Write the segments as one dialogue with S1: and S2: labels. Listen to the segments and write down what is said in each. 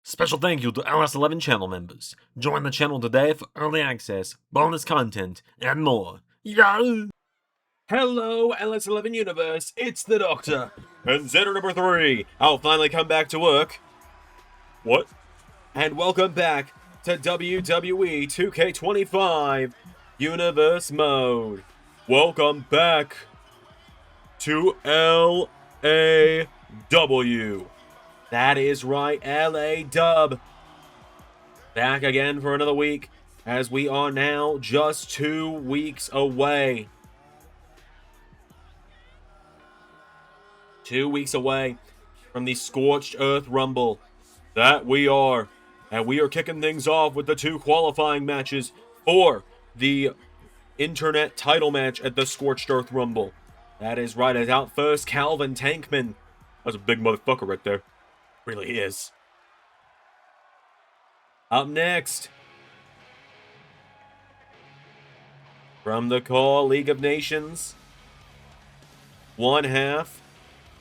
S1: Special thank you to LS11 channel members. Join the channel today for early access, bonus content, and more. Yeah! Hello, LS11 Universe, it's the Doctor. And Zeta number 3, I'll finally come back to work. What? And welcome back to WWE 2K25 Universe Mode. Welcome back to LAW. That is right, LA Dub. Back again for another week, as we are now just 2 weeks away. 2 weeks away from the Scorched Earth Rumble. That we are. And we are kicking things off with the 2 qualifying matches for the Internet title match at the Scorched Earth Rumble. That is right, as out first, Calvin Tankman. That's a big motherfucker right there. Really is. Up next, from the Core League of Nations, one half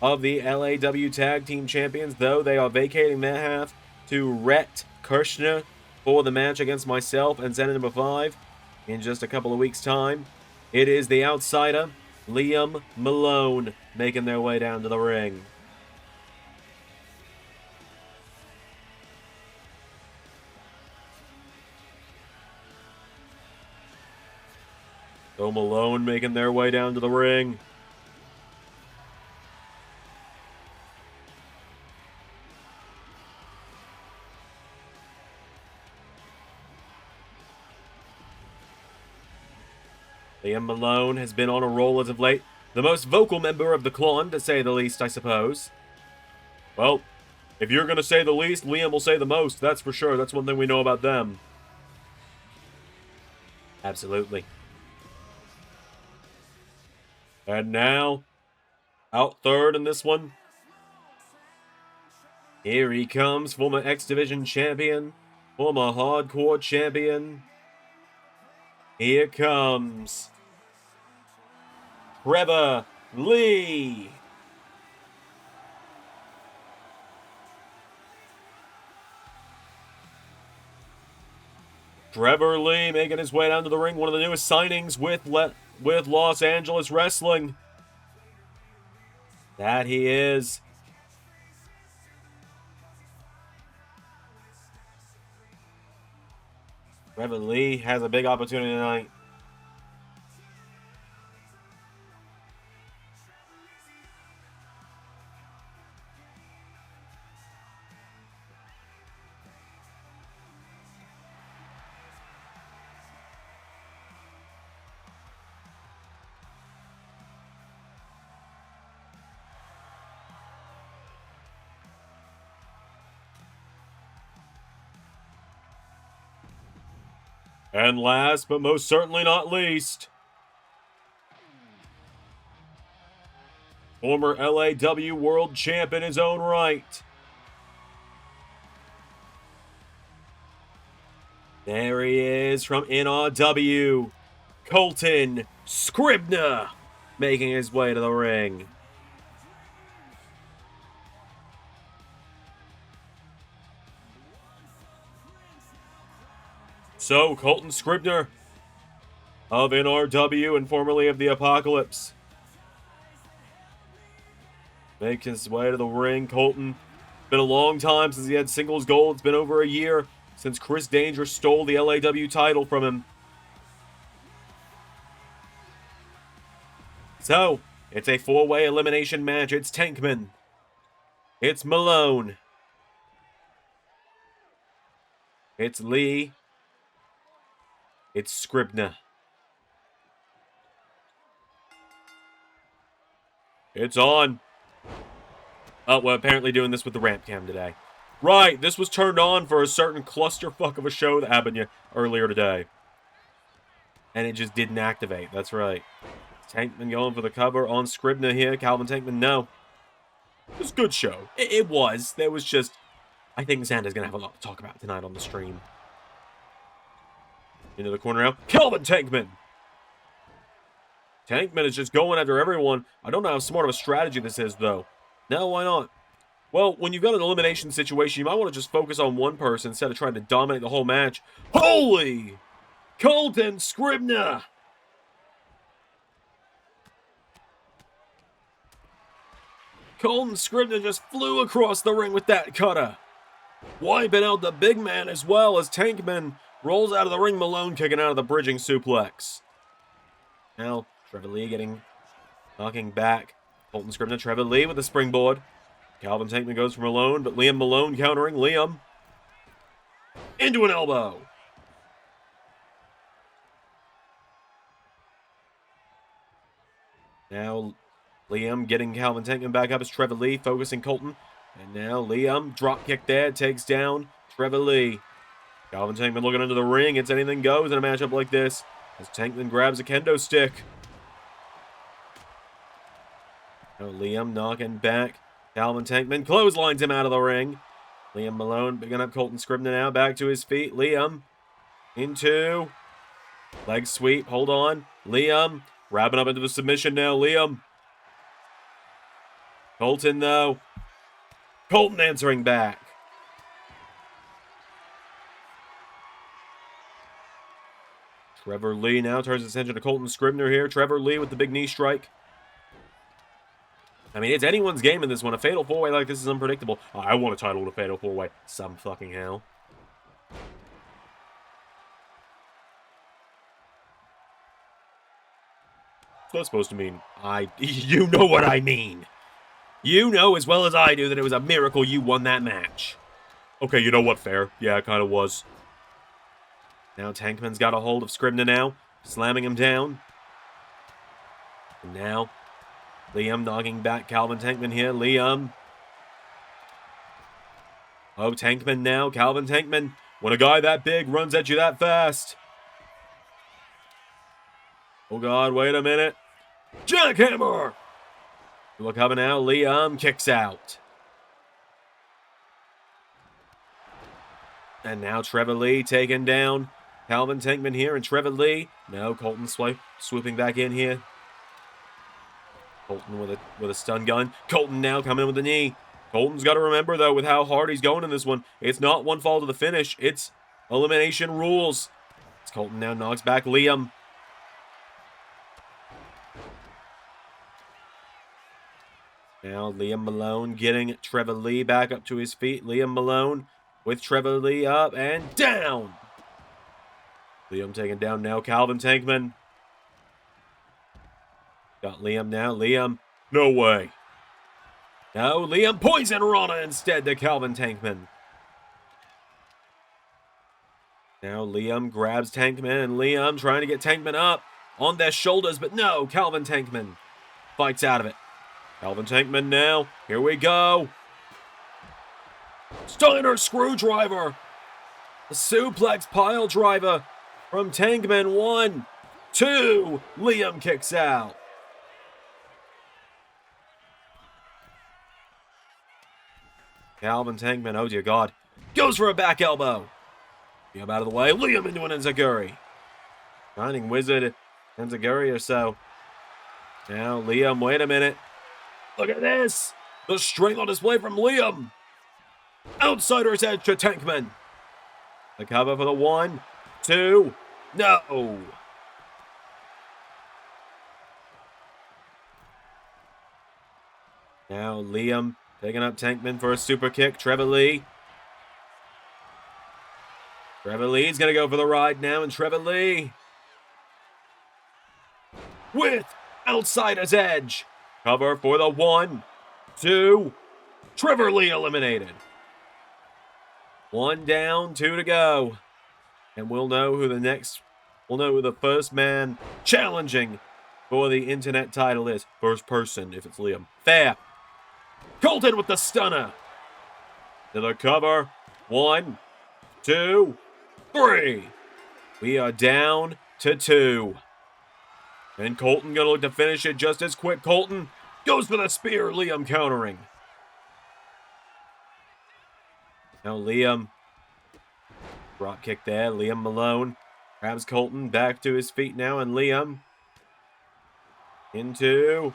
S1: of the LAW Tag Team Champions, though they are vacating their half to Rhett Kirshner for the match against myself and Zeta number 5 in just a couple of weeks' time. It is the outsider, Liam Malone, making their way down to the ring. So Malone making their way down to the ring. Liam Malone has been on a roll as of late. The most vocal member of the clan, to say the least, I suppose. Well, if you're going to say the least, Liam will say the most. That's for sure. That's one thing we know about them. Absolutely. And now, out third in this one. Here he comes, former X Division champion, former hardcore champion. Here comes Trevor Lee. Trevor Lee making his way down to the ring, one of the newest signings with Los Angeles Wrestling. That he is. Trevor Lee has a big opportunity tonight. And last, but most certainly not least, former LAW World Champ in his own right. There he is from NRW, Colton Scribner, making his way to the ring. So, Colton Scribner of NRW and formerly of the Apocalypse make his way to the ring. Colton, been a long time since he had singles gold. It's been over a year since Chris Danger stole the LAW title from him. So, it's a 4-way elimination match. It's Tankman. It's Malone. It's Lee. It's Scribner. It's on. Oh, we're apparently doing this with the ramp cam today. Right, this was turned on for a certain clusterfuck of a show that happened earlier today. And it just didn't activate, that's right. Tankman going for the cover on Scribner here. Calvin Tankman, no. It was a good show. It was. There was just... I think Xander's going to have a lot to talk about tonight on the stream. Into the corner now. Calvin Tankman! Tankman is just going after everyone. I don't know how smart of a strategy this is, though. No, why not? Well, when you've got an elimination situation, you might want to just focus on one person instead of trying to dominate the whole match. Holy! Colton Scribner! Colton Scribner just flew across the ring with that cutter. Wiping out the big man as well as Tankman rolls out of the ring. Malone kicking out of the bridging suplex. Now, Trevor Lee knocking back. Colton Scribner, Trevor Lee with the springboard. Calvin Tankman goes for Malone, but Liam Malone countering. Liam into an elbow. Now, Liam getting Calvin Tankman back up as Trevor Lee focusing Colton. And now Liam, drop kick there, takes down Trevor Lee. Calvin Tankman looking into the ring. It's anything goes in a matchup like this as Tankman grabs a kendo stick. Now Liam knocking back Calvin Tankman, clotheslines him out of the ring. Liam Malone picking up Colton Scribner now, back to his feet. Liam into leg sweep, hold on. Liam wrapping up into the submission now. Liam. Colton though. Colton answering back. Trevor Lee now turns his attention to Colton Scribner here. Trevor Lee with the big knee strike. I mean, it's anyone's game in this one. A fatal four-way like this is unpredictable. I want a title with a fatal four-way. Some fucking hell. It's not supposed to mean you know what I mean. You know as well as I do that it was a miracle you won that match. Okay, you know what? Fair. Yeah, it kind of was. Now Tankman's got a hold of Scribner now, slamming him down. And now Liam knocking back Calvin Tankman here. Liam. Oh, Tankman now. Calvin Tankman. When a guy that big runs at you that fast. Oh, God. Wait a minute. Jackhammer. Look coming out. Liam kicks out. And now Trevor Lee taking down Calvin Tankman here. And Trevor Lee. No, Colton swooping back in here. Colton with a stun gun. Colton now coming in with the knee. Colton's got to remember, though, with how hard he's going in this one, it's not one fall to the finish. It's elimination rules. As Colton now knocks back Liam. Now Liam Malone getting Trevor Lee back up to his feet. Liam Malone with Trevor Lee up and down. Liam taking down now Calvin Tankman. Got Liam now. Liam. No way. No, Liam Poison Rana instead to Calvin Tankman. Now Liam grabs Tankman, and Liam trying to get Tankman up on their shoulders, but no, Calvin Tankman fights out of it. Calvin Tankman now. Here we go. Steiner Screwdriver. The suplex pile driver from Tankman. 1, 2. Liam kicks out. Calvin Tankman, oh dear God, goes for a back elbow. Get out of the way. Liam into an enziguri. Shining Wizard enziguri or so. Now Liam, wait a minute. Look at this. The strength on display from Liam. Outsider's edge to Tankman. The cover for the 1, 2. No. Now Liam taking up Tankman for a super kick. Trevor Lee. Trevor Lee's going to go for the ride now, and Trevor Lee with outsider's edge. Cover for the 1, 2. Trevor Lee eliminated. 1 down, 2 to go. And we'll know who the first man challenging for the internet title is. First person, if it's Liam. Fair. Colton with the stunner. To the cover. 1, 2, 3. We are down to 2. And Colton gonna look to finish it just as quick. Colton goes for the spear. Liam countering. Now Liam. Drop kick there. Liam Malone grabs Colton back to his feet now. And Liam into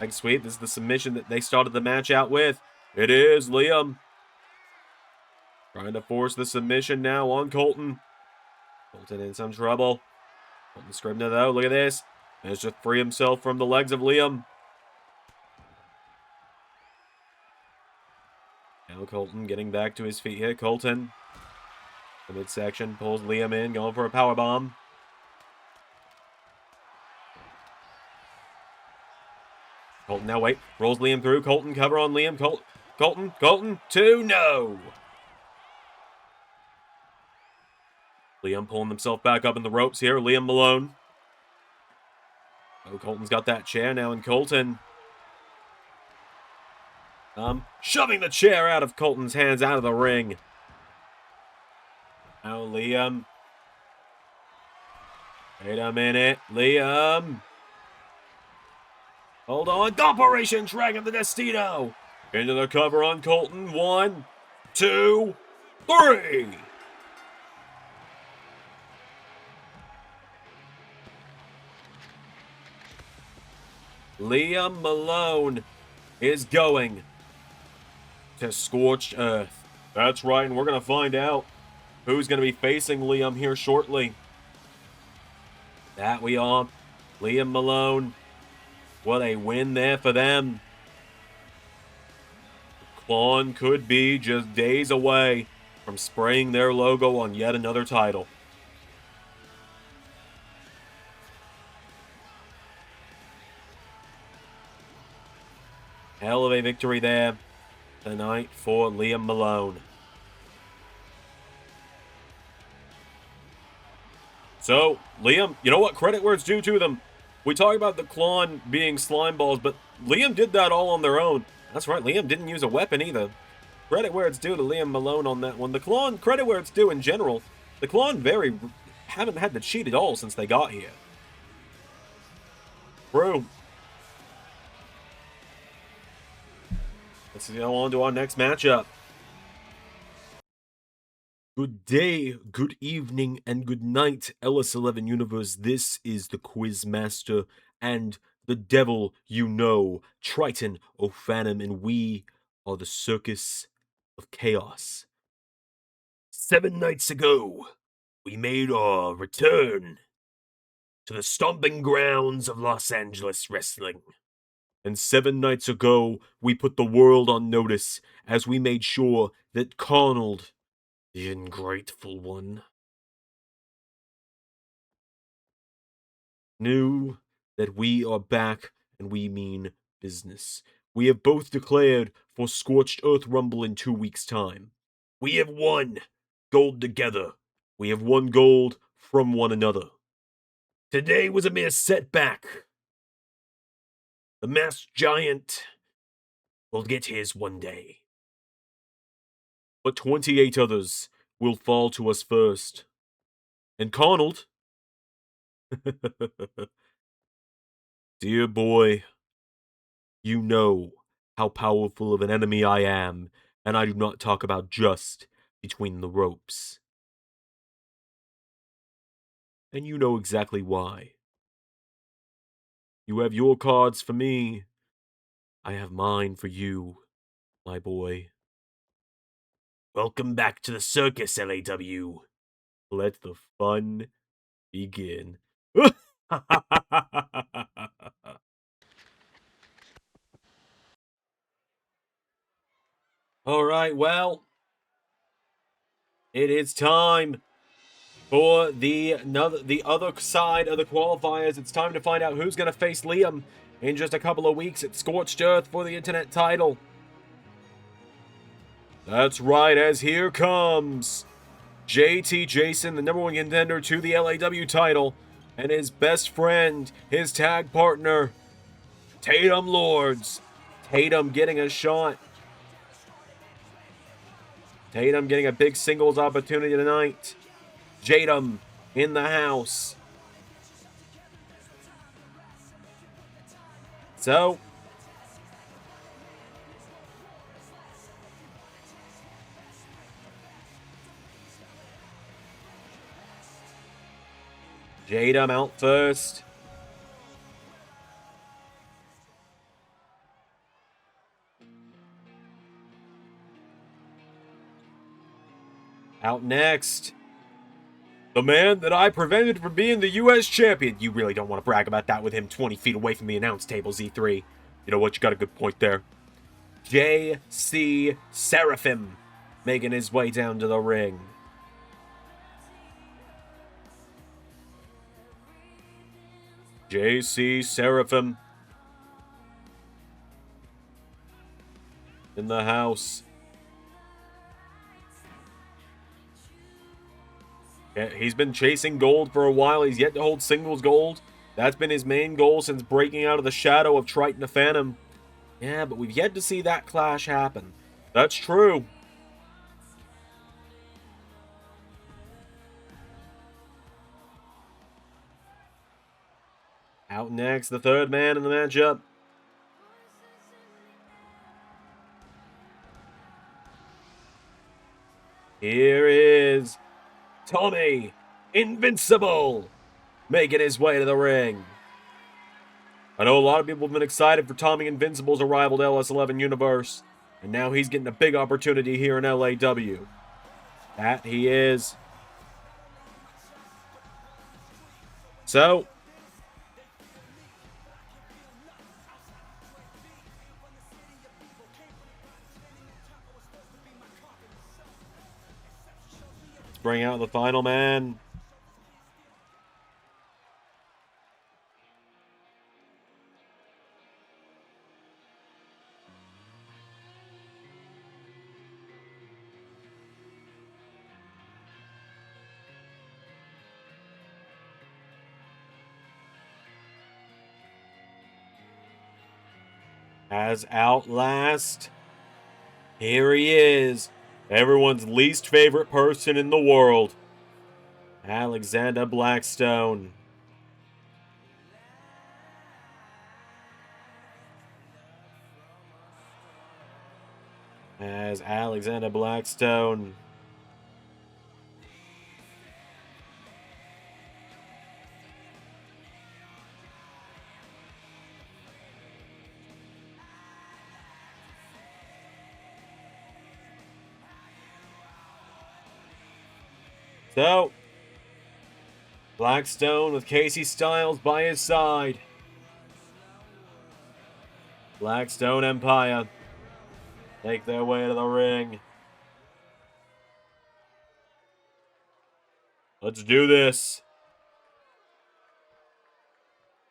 S1: leg sweep. This is the submission that they started the match out with. It is Liam. Trying to force the submission now on Colton. Colton in some trouble. Colton Scribner, though. Look at this. Managed to free himself from the legs of Liam. Now Colton getting back to his feet here. Colton. The midsection pulls Liam in, going for a powerbomb. Colton now wait. Rolls Liam through. Colton cover on Liam. Colton. 2. No. Liam pulling himself back up in the ropes here. Liam Malone. Oh, Colton's got that chair now, and Colton shoving the chair out of Colton's hands out of the ring. Now Liam. Wait a minute. Liam. Hold on. Operation Dragon the Destino. Into the cover on Colton. 1, 2, 3. Liam Malone is going to Scorched Earth. That's right, and we're going to find out who's going to be facing Liam here shortly. That we are. Liam Malone. What a win there for them. Klon could be just days away from spraying their logo on yet another title. Hell of a victory there tonight for Liam Malone. So, Liam, you know what? Credit where it's due to them. We talk about the Klon being slime balls, but Liam did that all on their own. That's right, Liam didn't use a weapon either. Credit where it's due to Liam Malone on that one. The Klon, credit where it's due in general. The Klon haven't had to cheat at all since they got here. True. Let's go on to our next matchup. Good day, good evening, and good night, LS11 Universe. This is the Quizmaster and the devil you know, Triton O'Phantom, and we are the Circus of Chaos. 7 nights ago, we made our return to the stomping grounds of Los Angeles Wrestling. And 7 nights ago, we put the world on notice as we made sure that Conald, the ungrateful one, knew that we are back and we mean business. We have both declared for Scorched Earth Rumble in 2 weeks' time. We have won gold together. We have won gold from one another. Today was a mere setback. The masked giant will get his one day. But 28 others will fall to us first. And Conald, dear boy, you know how powerful of an enemy I am, and I do not talk about just between the ropes. And you know exactly why. You have your cards for me. I have mine for you, my boy. Welcome back to the circus, LAW. Let the fun begin. All right, well, it is time for the other side of the qualifiers. It's time to find out who's going to face Liam in just a couple of weeks at Scorched Earth for the Internet title. That's right, as here comes JT Jason, the #1 contender to the LAW title, and his best friend, his tag partner, Tatum Lords. Tatum getting a shot. Tatum getting a big singles opportunity tonight. Tatum in the house. So, Tatum out first. Out next, the man that I prevented from being the U.S. champion. You really don't want to brag about that with him 20 feet away from the announce table, Z3. You know what? You got a good point there. JC Seraphim making his way down to the ring. JC Seraphim in the house. Yeah, he's been chasing gold for a while. He's yet to hold singles gold. That's been his main goal since breaking out of the shadow of Triton the Phantom. Yeah, but we've yet to see that clash happen. That's true. Out next, the third man in the matchup. Here is Tommy Invincible making his way to the ring. I know a lot of people have been excited for Tommy Invincible's arrival to LS11 Universe, and now he's getting a big opportunity here in LAW. That he is. So, let's bring out the final man. As Outlast, here he is, everyone's least favorite person in the world, Alexander Blackstone. As Alexander Blackstone So, Blackstone with Casey Styles by his side. Blackstone Empire make their way to the ring. Let's do this.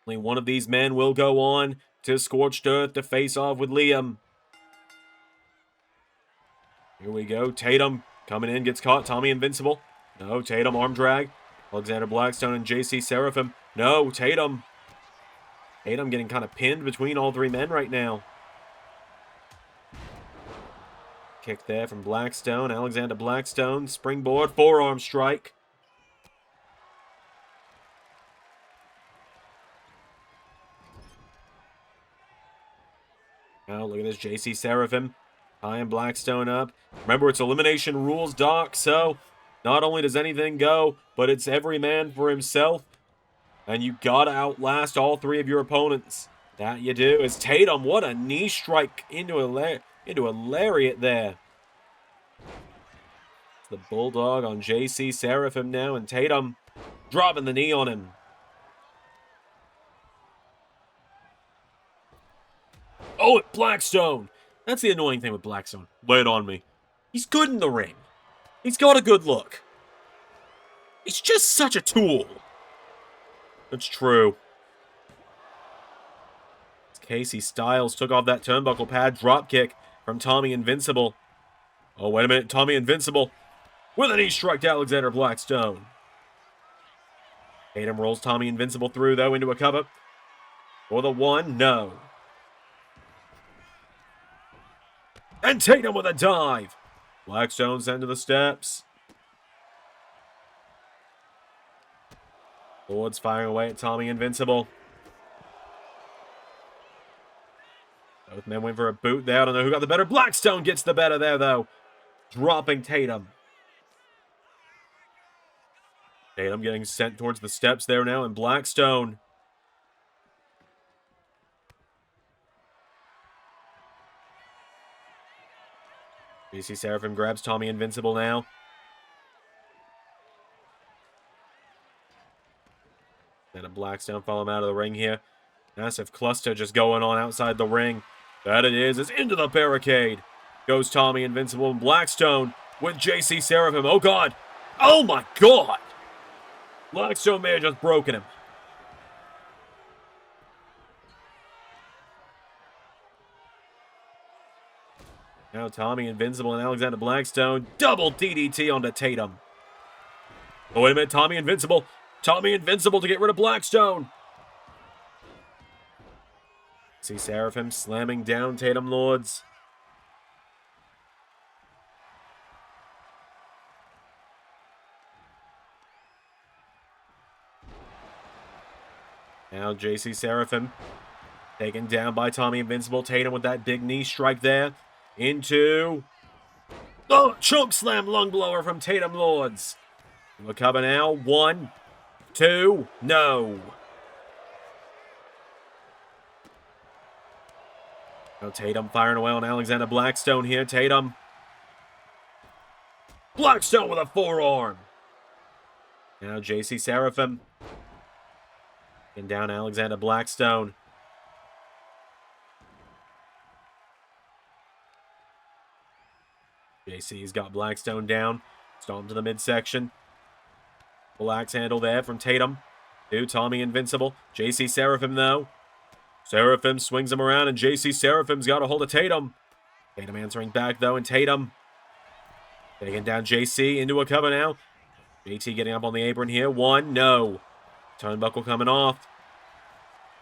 S1: Only one of these men will go on to Scorched Earth to face off with Liam. Here we go. Tatum coming in, gets caught. Tommy Invincible. No, Tatum arm drag. Alexander Blackstone and JC Seraphim. No, Tatum. Tatum getting kind of pinned between all three men right now. Kick there from Blackstone. Alexander Blackstone. Springboard. Forearm strike. Now look at this. JC Seraphim. Tying Blackstone up. Remember, it's elimination rules, Doc. So, not only does anything go, but it's every man for himself. And you gotta outlast all three of your opponents. That you do. As Tatum, what a knee strike into a lariat there. It's the Bulldog on JC Seraphim now, and Tatum dropping the knee on him. Oh, Blackstone. That's the annoying thing with Blackstone. Lay it on me. He's good in the ring. He's got a good look. He's just such a tool. That's true. Casey Styles took off that turnbuckle pad. Drop kick from Tommy Invincible. Oh, wait a minute. Tommy Invincible with a knee strike to Alexander Blackstone. Tatum rolls Tommy Invincible through, though, into a cover. For the one, no. And Tatum with a dive. Blackstone sent to the steps. Lord's firing away at Tommy Invincible. Both men went for a boot there. I don't know who got the better. Blackstone gets the better there, though. Dropping Tatum. Tatum getting sent towards the steps there now, and Blackstone. JC Seraphim grabs Tommy Invincible now. And a Blackstone follow him out of the ring here. Massive cluster just going on outside the ring. That it is. It's into the barricade. Goes Tommy Invincible and Blackstone with JC Seraphim. Oh, God. Oh, my God. Blackstone may have just broken him. Now Tommy Invincible and Alexander Blackstone. Double DDT onto Tatum. Oh, wait a minute. Tommy Invincible. Tommy Invincible to get rid of Blackstone. See Seraphim slamming down Tatum Lords. Now JC Seraphim taken down by Tommy Invincible. Tatum with that big knee strike there. Into... Oh, choke slam lung blower from Tatum Lords. We're coming now. 1, 2, no. Now Tatum firing away on Alexander Blackstone here. Tatum. Blackstone with a forearm. Now JC Seraphim. And down Alexander Blackstone. JC's got Blackstone down. Stomp to the midsection. Full axe handle there from Tatum. To Tommy Invincible. JC Seraphim though. Seraphim swings him around and JC Seraphim's got a hold of Tatum. Tatum answering back though, and Tatum taking down JC into a cover now. JT getting up on the apron here. 1, no. Turnbuckle coming off.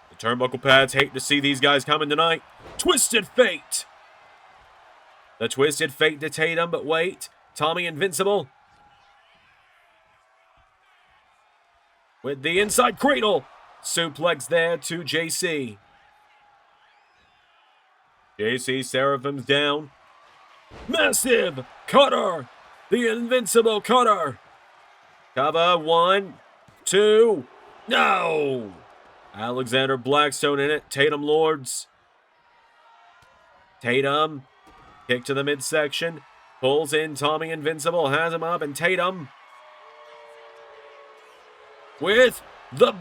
S1: The turnbuckle pads hate to see these guys coming tonight. Twisted Fate. The Twisted Fate to Tatum, but wait. Tommy Invincible. With the inside cradle. Suplex there to JC. JC Seraphim's down. Massive cutter. The Invincible cutter. Cover. 1, 2. No. Alexander Blackstone in it. Tatum Lords. Tatum. Kick to the midsection. Pulls in Tommy Invincible. Has him up. And Tatum. With the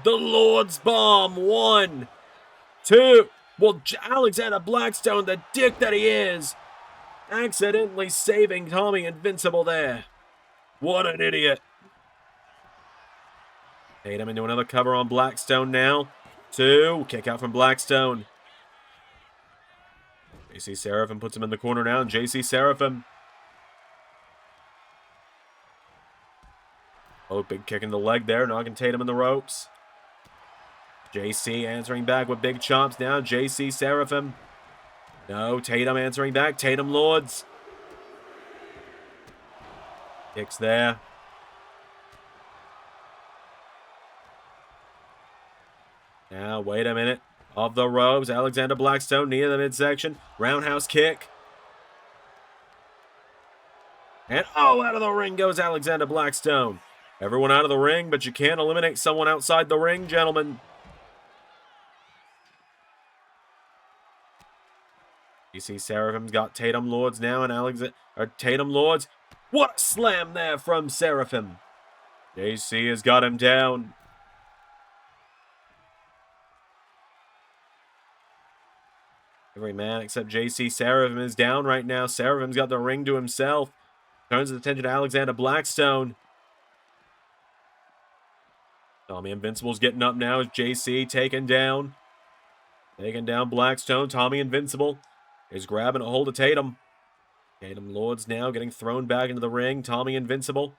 S1: Lord's Bomb. 1, 2. Well, Alexander Blackstone, the dick that he is, accidentally saving Tommy Invincible there. What an idiot. Tatum into another cover on Blackstone now. 2. Kick out from Blackstone. JC Seraphim puts him in the corner now. And JC Seraphim. Oh, big kick in the leg there. Knocking Tatum in the ropes. JC answering back with big chops now. JC Seraphim. No, Tatum answering back. Tatum Lords. Kicks there. Now, wait a minute. Off the ropes. Alexander Blackstone near the midsection. Roundhouse kick. And oh, out of the ring goes Alexander Blackstone. Everyone out of the ring, but you can't eliminate someone outside the ring, gentlemen. You see Seraphim's got Tatum Lords now, and Tatum Lords. What a slam there from Seraphim. JC has got him down. Every man except JC Seraphim is down right now. Seraphim's got the ring to himself. Turns his attention to Alexander Blackstone. Tommy Invincible's getting up now as JC taken down. Taking down Blackstone. Tommy Invincible is grabbing a hold of Tatum. Tatum Lords now getting thrown back into the ring. Tommy Invincible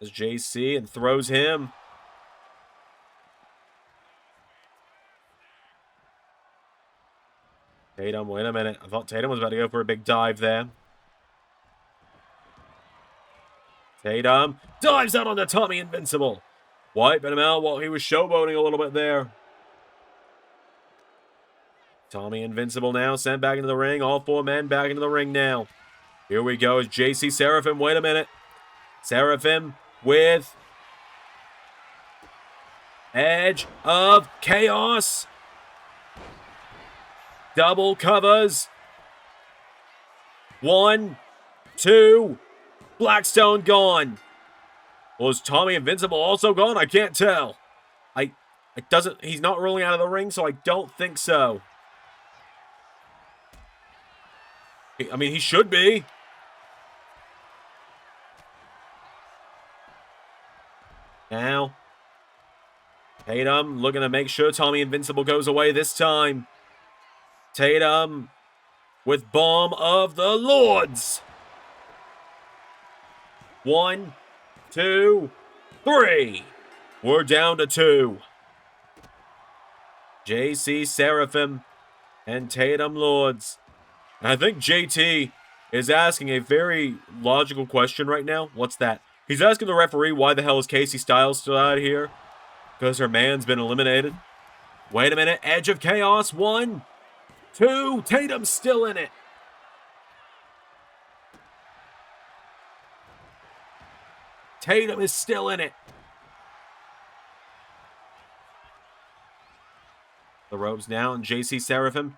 S1: as JC and throws him. Tatum, wait a minute. I thought Tatum was about to go for a big dive there. Tatum dives out onto Tommy Invincible. Wiping him out while he was showboating a little bit there. Tommy Invincible now sent back into the ring. All 4 men back into the ring now. Here we go as JC Seraphim. Wait a minute. Seraphim with Edge of Chaos. Double covers. 1, 2. Blackstone gone. Was Tommy Invincible also gone? I can't tell. He's not rolling out of the ring, so I don't think so. I mean, he should be. Now, Tatum looking to make sure Tommy Invincible goes away this time. Tatum with Bomb of the Lords. 1, 2, 3. We're down to 2. JC Seraphim and Tatum Lords. And I think JT is asking a very logical question right now. What's that? He's asking the referee, why the hell is Casey Styles still out here? Because her man's been eliminated. Wait a minute. Edge of Chaos. 1, 2. Tatum's still in it. Tatum is still in it. The ropes down. JC Seraphim.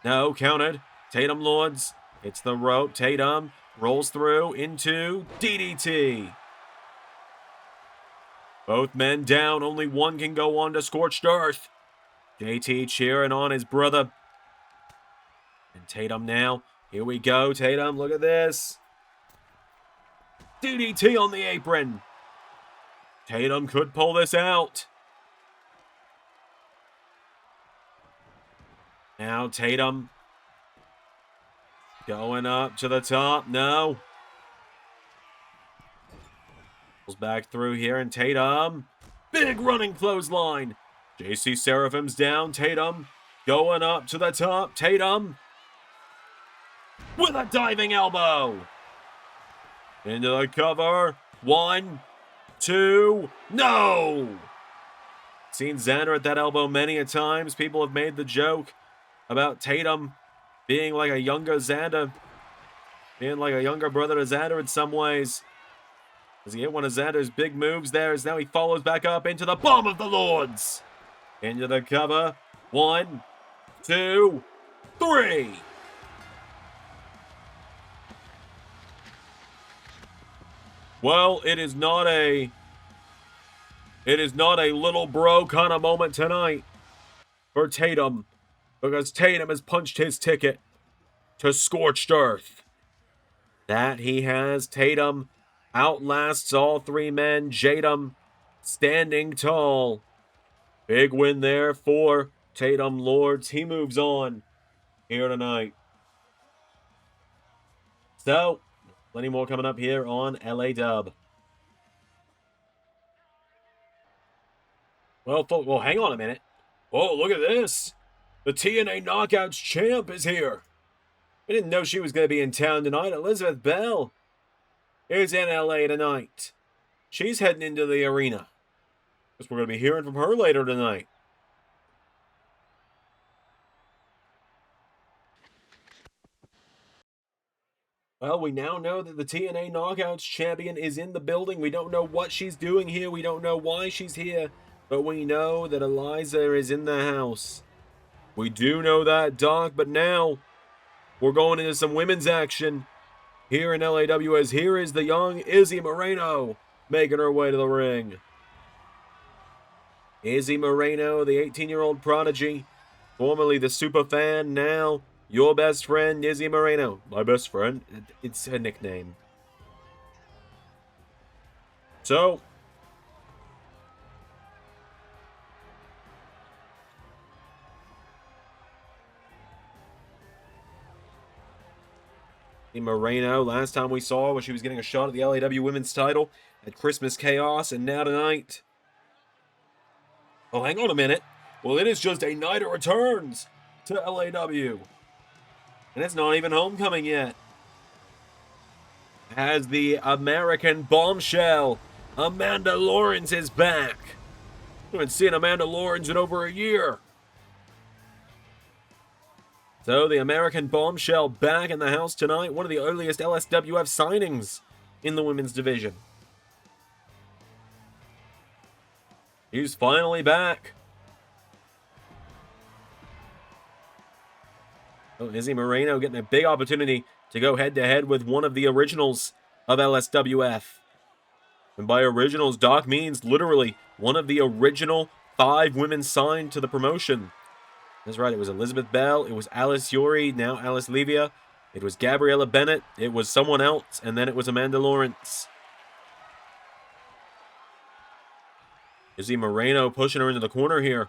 S1: No, counted. Tatum Lords. It's the rope. Tatum rolls through into DDT. Both men down. Only one can go on to Scorched Earth. JT cheering on his brother. And Tatum now. Here we go, Tatum. Look at this. DDT on the apron. Tatum could pull this out. Now Tatum going up to the top. No. Pulls back through here, and Tatum. Big running clothesline. JC Seraphim's down. Tatum going up to the top. Tatum with a diving elbow. Into the cover. 1, 2. No! Seen Xander at that elbow many a times. People have made the joke about Tatum being like a younger Xander. Being like a younger brother to Xander in some ways. As he hit one of Xander's big moves there, as now he follows back up into the Bomb of the Lords. Into the cover. 1, 2, 3. Well, it is not a little bro kind of moment tonight for Tatum, because Tatum has punched his ticket to Scorched Earth. That he has. Tatum outlasts all 3 men. Tatum standing tall. Big win there for Tatum Lords. He moves on here tonight. So, plenty more coming up here on LA Dub. Well, hang on a minute. Oh, look at this. The TNA Knockouts champ is here. I didn't know she was going to be in town tonight. Elizabeth Belle is in LA tonight. She's heading into the arena. Guess we're going to be hearing from her later tonight. Well, we now know that the TNA Knockouts champion is in the building. We don't know what she's doing here. We don't know why she's here. But we know that Eliza is in the house. We do know that, Doc. But now we're going into some women's action here in LAWS. Here is the young Izzy Moreno making her way to the ring. Izzy Moreno, the 18-year-old prodigy, formerly the Superfan, now your best friend, Izzy Moreno. My best friend? It's a nickname. So, Moreno, last time we saw her when she was getting a shot at the LAW Women's title at Christmas Chaos, and now tonight. Oh, hang on a minute. Well, it is just a night of returns to LAW. And it's not even homecoming yet. As the American bombshell, Amanda Lawrence is back. We haven't seen Amanda Lawrence in over a year. So, the American bombshell back in the house tonight. One of the earliest LSWF signings in the women's division. He's finally back. Oh, Izzy Moreno getting a big opportunity to go head-to-head with one of the originals of LSWF. And by originals, Doc means literally one of the original 5 women signed to the promotion. That's right, it was Elizabeth Belle, it was Alice Yori, now Alice Levia, it was Gabriella Bennett, it was someone else, and then it was Amanda Lawrence. Izzy Moreno pushing her into the corner here.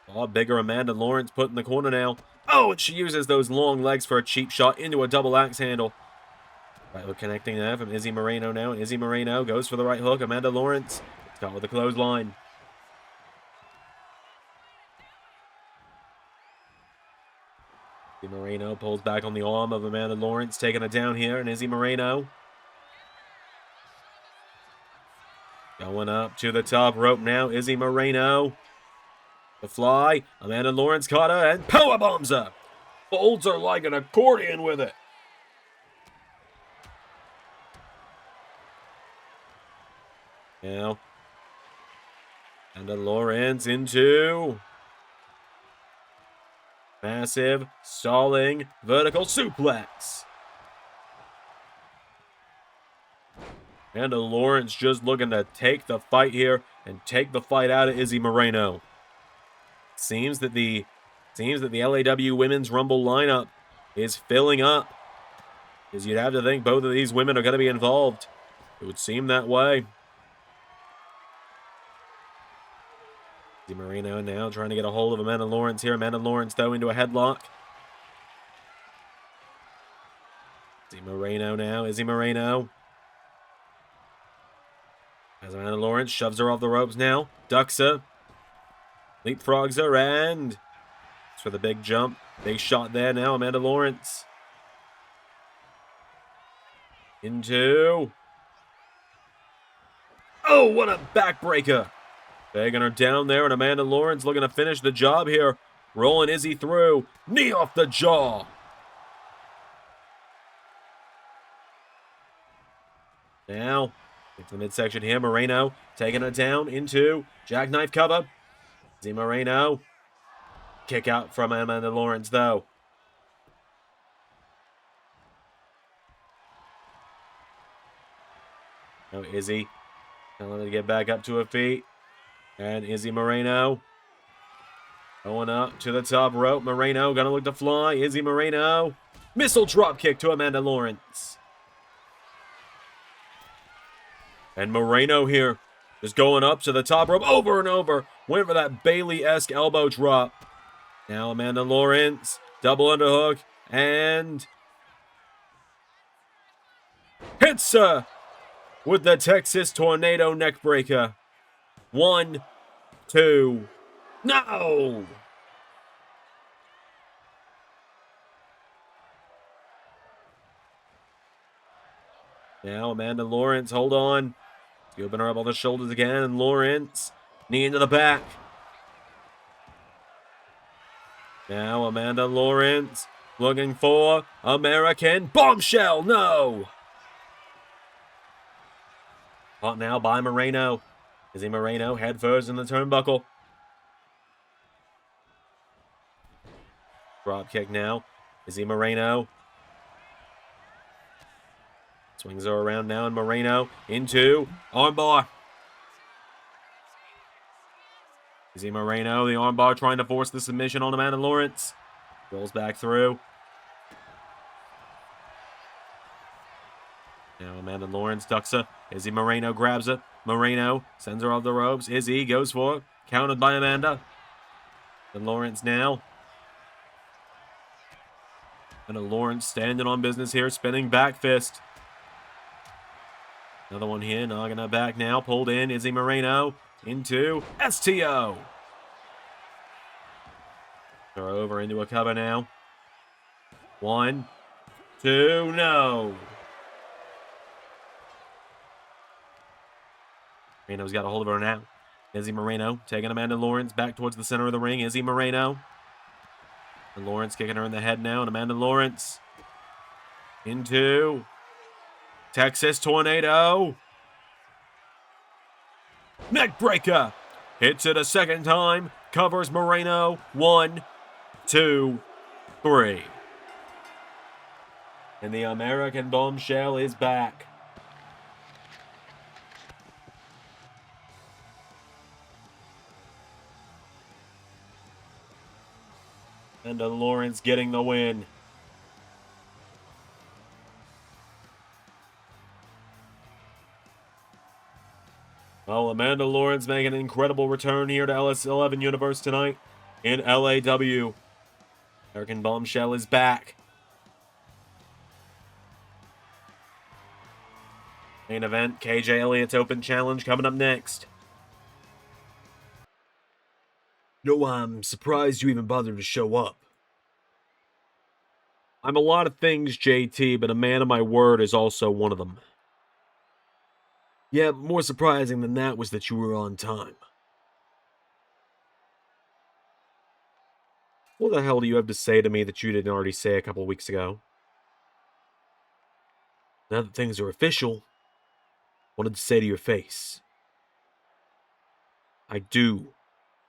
S1: Oh, bigger Amanda Lawrence put in the corner now. Oh, and she uses those long legs for a cheap shot into a double axe handle. Right hook connecting there from Izzy Moreno now. And Izzy Moreno goes for the right hook. Amanda Lawrence got with the clothesline. Izzy Moreno pulls back on the arm of Amanda Lawrence, taking it down here. And Izzy Moreno going up to the top rope now. Izzy Moreno. The fly. Amanda Lawrence caught her and power bombs her. Folds her like an accordion with it. Now, Amanda Lawrence into massive stalling vertical suplex. Amanda Lawrence just looking to take the fight here and take the fight out of Izzy Moreno. Seems that the LAW Women's Rumble lineup is filling up, because you'd have to think both of these women are going to be involved. It would seem that way. Izzy Moreno now trying to get a hold of Amanda Lawrence here. Amanda Lawrence, though, into a headlock. Izzy Moreno now. Izzy Moreno. As Amanda Lawrence shoves her off the ropes now. Ducks her. Leapfrogs her, and it's for the big jump. Big shot there now. Amanda Lawrence. Into. Oh, what a backbreaker. Taking her down there, and Amanda Lawrence looking to finish the job here. Rolling Izzy through. Knee off the jaw. Now, into the midsection here. Moreno taking her down into jackknife cover. Izzy Moreno. Kick out from Amanda Lawrence, though. Now Izzy telling her to get back up to her feet. And Izzy Moreno going up to the top rope. Moreno gonna look to fly. Izzy Moreno. Missile drop kick to Amanda Lawrence. And Moreno here just going up to the top rope over and over. Went for that Bayley-esque elbow drop. Now Amanda Lawrence. Double underhook. And hits her with the Texas Tornado neckbreaker. 1, 2, no! Now Amanda Lawrence, hold on. Scooping her up on the shoulders again, and Lawrence, knee into the back. Now Amanda Lawrence, looking for American Bombshell, no! Caught now by Moreno. Izzy Moreno head first in the turnbuckle. Drop kick now. Izzy Moreno. Swings her around now, and Moreno into armbar. Izzy Moreno, the armbar, trying to force the submission on Amanda Lawrence. Rolls back through. Now Amanda Lawrence ducks her. Izzy Moreno grabs her. Moreno sends her off the ropes. Izzy goes for it. Countered by Amanda. And Lawrence now. And a Lawrence standing on business here. Spinning back fist. Another one here. Knocking her back now. Pulled in. Izzy Moreno into STO. They're over into a cover now. 1, 2, no. Moreno's got a hold of her now. Izzy Moreno taking Amanda Lawrence back towards the center of the ring. Izzy Moreno. And Lawrence kicking her in the head now. And Amanda Lawrence into Texas Tornado. Neckbreaker. Hits it a second time. Covers Moreno. 1, 2, 3. And the American Bombshell is back. And Lawrence getting the win. Well, Amanda Lawrence making an incredible return here to LS11 Universe tonight in LAW. American Bombshell is back. Main event, Cay J Elliott's Open Challenge coming up next. No, I'm surprised you even bothered to show up. I'm a lot of things, JT, but a man of my word is also one of them. Yeah, more surprising than that was that you were on time. What the hell do you have to say to me that you didn't already say a couple weeks ago? Now that things are official, I wanted to say to your face, I do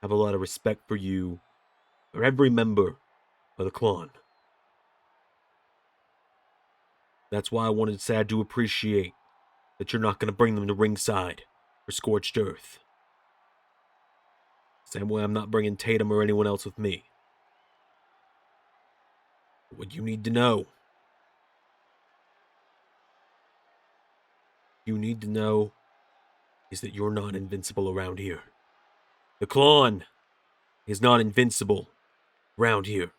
S1: have a lot of respect for you, or every member of the clan. That's why I wanted to say I do appreciate that you're not going to bring them to ringside for Scorched Earth. Same way I'm not bringing Tatum or anyone else with me. But what you need to know is that you're not invincible around here. The clan is not invincible around here.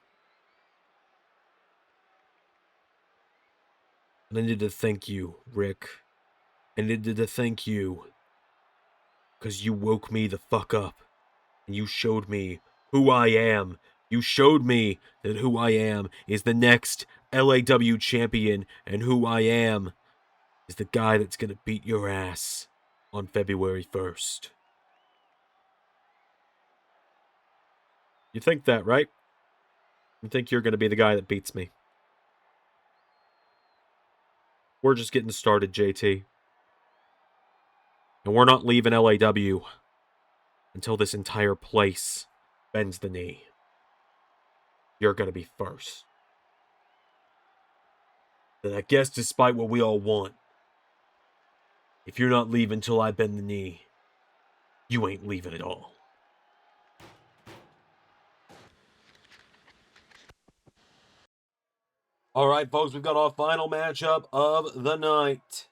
S1: And I needed to thank you, Rick. I needed to thank you because you woke me the fuck up. And you showed me who I am. You showed me that who I am is the next LAW champion, and who I am is the guy that's gonna beat your ass on February 1st. You think that, right? You think you're gonna be the guy that beats me? We're just getting started, JT. And we're not leaving LAW until this entire place bends the knee. You're gonna be first. Then I guess despite what we all want, if you're not leaving till I bend the knee, you ain't leaving at all. All right, folks, we've got our final matchup of the night.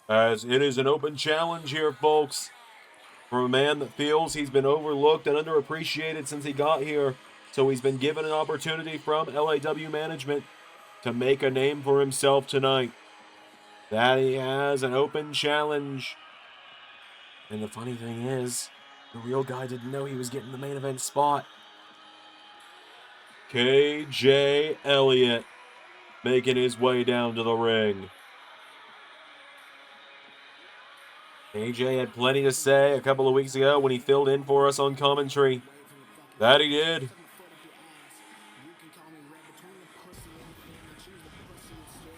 S1: As it is an open challenge here, folks, from a man that feels he's been overlooked and underappreciated since he got here. So he's been given an opportunity from LAW management to make a name for himself tonight. That he has an open challenge. And the funny thing is, the real guy didn't know he was getting the main event spot. Cay J Elliott making his way down to the ring. AJ had plenty to say a couple of weeks ago when he filled in for us on commentary. That he did.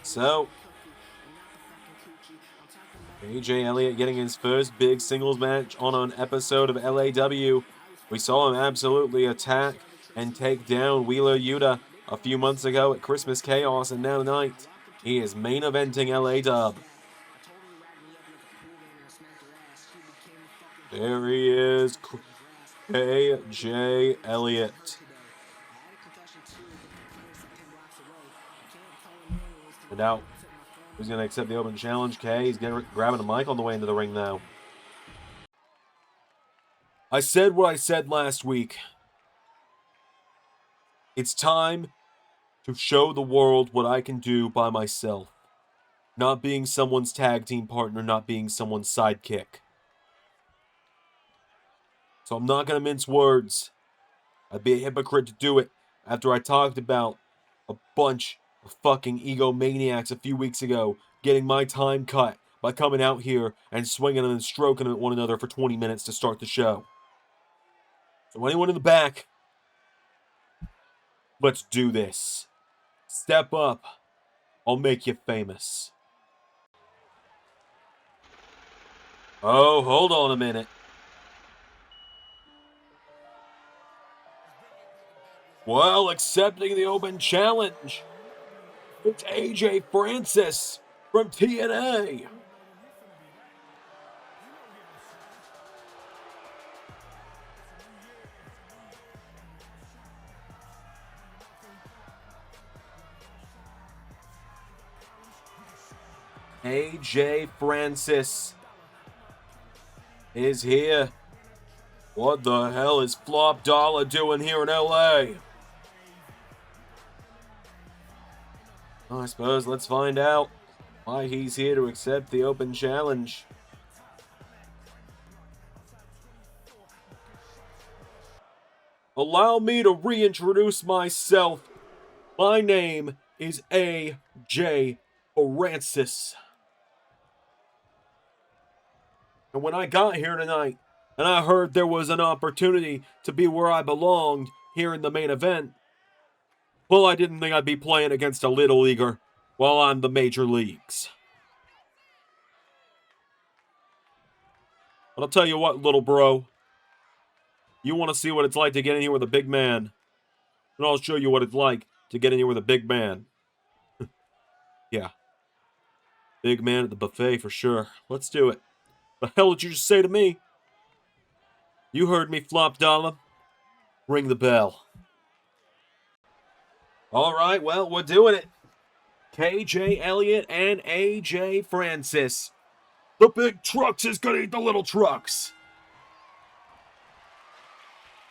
S1: So, Cay J Elliott getting his first big singles match on an episode of LAW. We saw him absolutely attack and take down Wheeler Yuta a few months ago at Christmas Chaos, and now tonight he is main eventing LA Dub. There he is, Cay J Elliott. No doubt. Who's going to accept the open challenge? Cay. He's grabbing a mic on the way into the ring now. I said what I said last week. It's time to show the world what I can do by myself. Not being someone's tag team partner, not being someone's sidekick. So I'm not going to mince words. I'd be a hypocrite to do it after I talked about a bunch of fucking egomaniacs a few weeks ago getting my time cut by coming out here and swinging and stroking at one another for 20 minutes to start the show. So anyone in the back, let's do this. Step up. I'll make you famous. Oh, hold on a minute. Well, accepting the open challenge, it's AJ Francis from TNA. AJ Francis is here. What the hell is Flop Dollar doing here in LA? I suppose let's find out why he's here to accept the open challenge. Allow me to reintroduce myself. My name is AJ Francis. And when I got here tonight, and I heard there was an opportunity to be where I belonged here in the main event, well, I didn't think I'd be playing against a little leaguer while I'm the major leagues. But I'll tell you what, little bro. You want to see what it's like to get in here with a big man. And I'll show you what it's like to get in here with a big man. Yeah. Big man at the buffet for sure. Let's do it. The hell did you just say to me? You heard me, Flop Dollar. Ring the bell. All right, well, we're doing it. Cay J Elliott and AJ Francis. The big trucks is gonna eat the little trucks.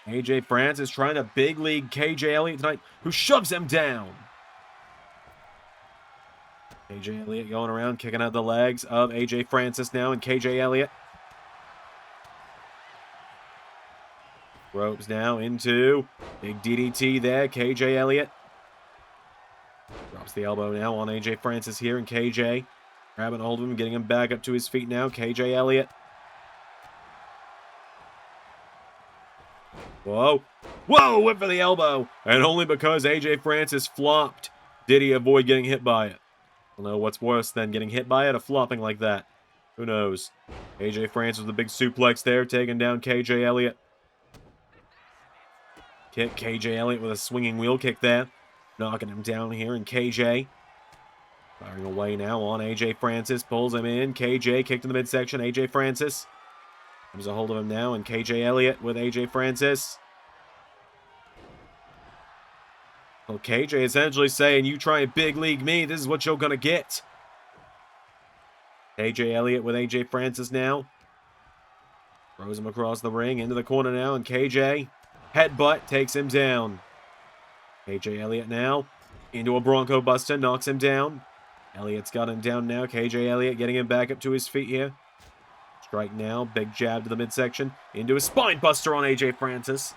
S1: AJ Francis trying to big league Cay J Elliott tonight, who shoves him down. Cay J Elliott going around, kicking out the legs of AJ Francis now, and Cay J Elliott. Ropes now into big DDT there, Cay J Elliott. Drops the elbow now on AJ Francis here, and KJ grabbing hold of him, getting him back up to his feet now. Cay J Elliott. Whoa. Whoa, went for the elbow. And only because AJ Francis flopped did he avoid getting hit by it. I don't know what's worse than getting hit by it or flopping like that. Who knows? AJ Francis with a big suplex there, taking down Cay J Elliott. Kick Cay J Elliott with a swinging wheel kick there. Knocking him down here, and KJ firing away now on AJ Francis. Pulls him in. KJ kicked in the midsection. AJ Francis comes a hold of him now, and Cay J Elliott with AJ Francis. Well, KJ essentially saying, you try and big league me, this is what you're going to get. Cay J Elliott with AJ Francis now. Throws him across the ring, into the corner now, and KJ headbutt takes him down. Cay J Elliott now into a Bronco Buster, knocks him down. Elliott's got him down now. Cay J Elliott getting him back up to his feet here. Strike now, big jab to the midsection, into a spine buster on AJ Francis.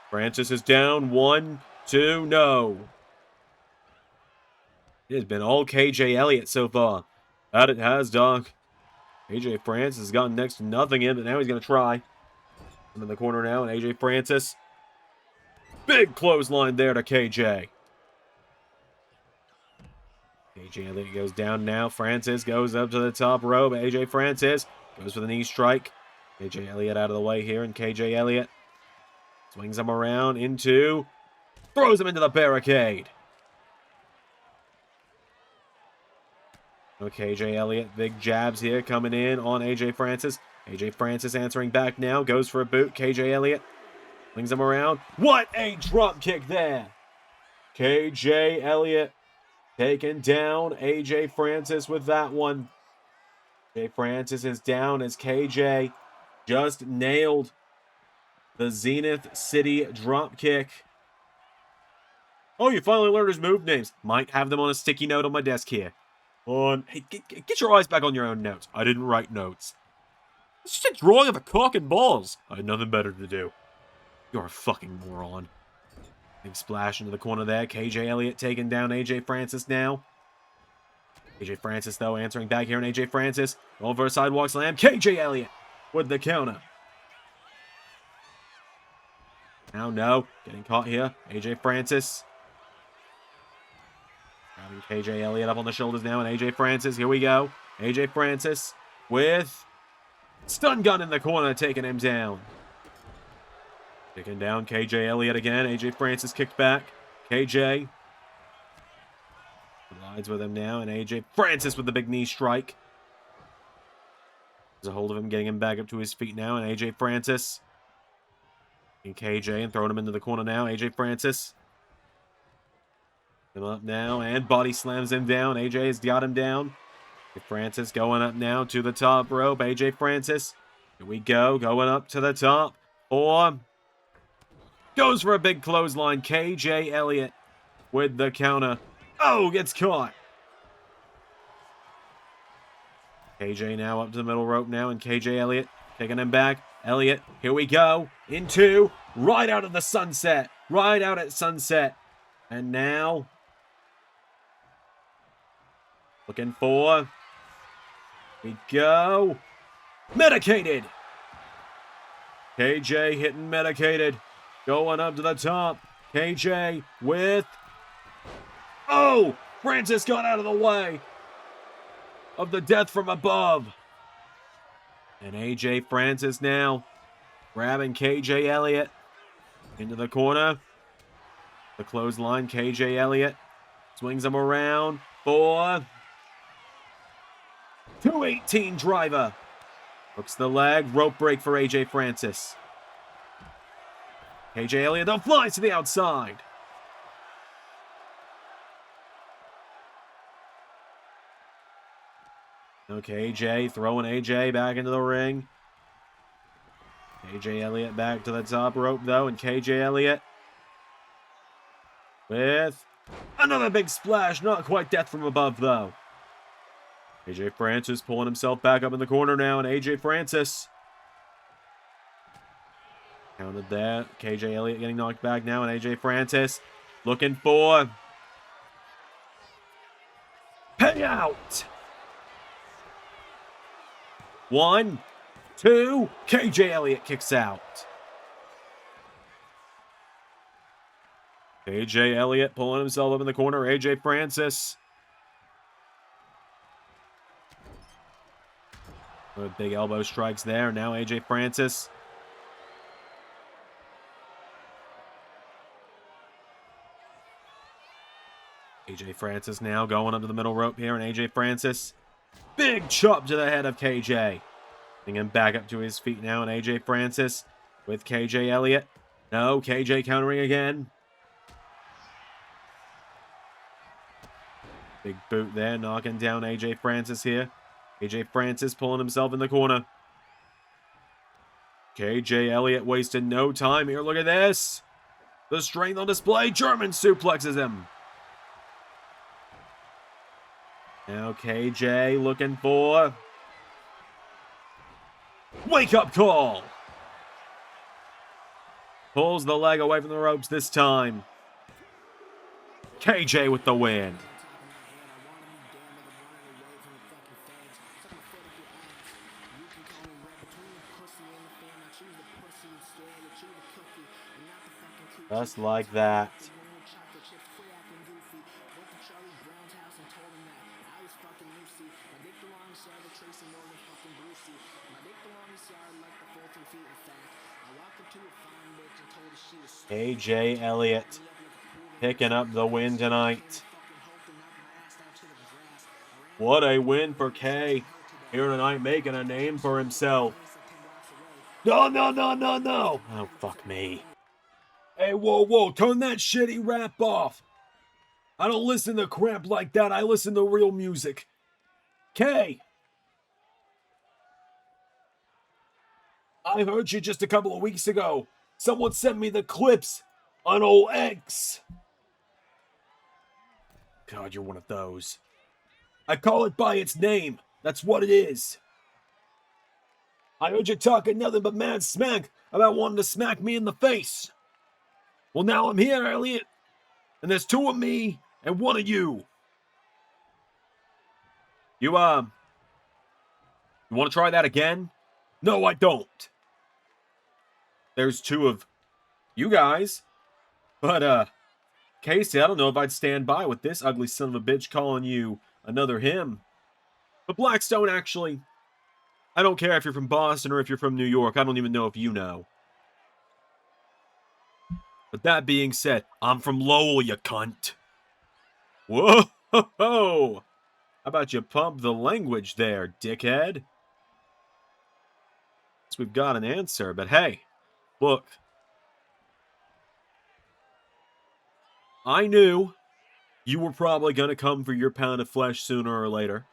S1: Francis is down, 1, 2, no. It has been all Cay J Elliott so far. That it has, dog. AJ Francis has gotten next to nothing in, but now he's going to try. I'm in the corner now, and AJ Francis. Big clothesline there to KJ. AJ Elliott goes down now. Francis goes up to the top rope. AJ Francis goes for the knee strike. AJ Elliott out of the way here, and KJ Elliott swings him around into... throws him into the barricade. Okay, KJ Elliott, big jabs here coming in on AJ Francis. AJ Francis answering back now. Goes for a boot. KJ Elliott swings him around. What a drop kick there. KJ Elliott taking down AJ Francis with that one. AJ Francis is down as KJ just nailed the Zenith City drop kick. Oh, you finally learned his move names. Might have them on a sticky note on my desk here. Hey, get your eyes back on your own notes. I didn't write notes. It's just a drawing of a cock and balls. I had nothing better to do. You're a fucking moron. Big splash into the corner there. KJ Elliott taking down AJ Francis now. AJ Francis, though, answering back here, and AJ Francis going for a sidewalk slam. KJ Elliott with the counter. Now, no. Getting caught here. AJ Francis. Grabbing KJ Elliott up on the shoulders now, and AJ Francis. Here we go. AJ Francis with stun gun in the corner, taking him down. Kicking down KJ Elliott again. AJ Francis kicked back. KJ collides with him now, and AJ Francis with the big knee strike. There's a hold of him, getting him back up to his feet now, and AJ Francis and KJ and throwing him into the corner now. AJ Francis. Him up now, and body slams him down. AJ has got him down. Francis going up now to the top rope. AJ Francis. Here we go. Going up to the top. Or goes for a big clothesline. Cay J Elliott with the counter. Oh, gets caught. KJ now up to the middle rope now, and Cay J Elliott taking him back. Elliott, here we go. Into, right out of the sunset. Right out at sunset. And now, looking for, we go. Medicated. KJ hitting medicated. Going up to the top. KJ with, oh, Francis got out of the way of the death from above. And AJ Francis now grabbing Cay J Elliott into the corner. The clothesline, Cay J Elliott swings him around for 218 driver. Hooks the leg, rope break for AJ Francis. Cay J Elliott though flies to the outside. Okay, AJ throwing AJ back into the ring. AJ Elliott back to the top rope though, and Cay J Elliott with another big splash. Not quite death from above though. AJ Francis pulling himself back up in the corner now, and AJ Francis counted that. Cay J Elliott getting knocked back now, and AJ Francis looking for payout. 1, 2, Cay J Elliott kicks out. Cay J Elliott pulling himself up in the corner. AJ Francis. Big elbow strikes there. Now AJ Francis. AJ Francis now going up to the middle rope here, and AJ Francis. Big chop to the head of KJ. Bring him back up to his feet now, and AJ Francis with Cay J Elliott. No, KJ countering again. Big boot there, knocking down AJ Francis here. AJ Francis pulling himself in the corner. Cay J Elliott wasted no time here. Look at this. The strength on display. German suplexes him. Now KJ looking for wake up call. Pulls the leg away from the ropes this time. KJ with the win. Just like that. Cay J Elliott picking up the win tonight. What a win for Kay here tonight, making a name for himself. No, no, no, no, no. Oh, fuck me. Hey, whoa, whoa, turn that shitty rap off. I don't listen to crap like that. I listen to real music. Kay. I heard you just a couple of weeks ago. Someone sent me the clips on OX. God, you're one of those. I call it by its name. That's what it is. I heard you talking nothing but mad smack about wanting to smack me in the face. Well, now I'm here, Elliot. And there's 2 of me and 1 of you. You want to try that again? No, I don't. There's 2 of you guys. But, Casey, I don't know if I'd stand by with this ugly son of a bitch calling you another him. But Blackstone, actually, I don't care if you're from Boston or if you're from New York. I don't even know if you know. But that being said, I'm from Lowell, you cunt. Whoa! How about you pump the language there, dickhead? So we've got an answer, but hey, look. I knew you were probably going to come for your pound of flesh sooner or later.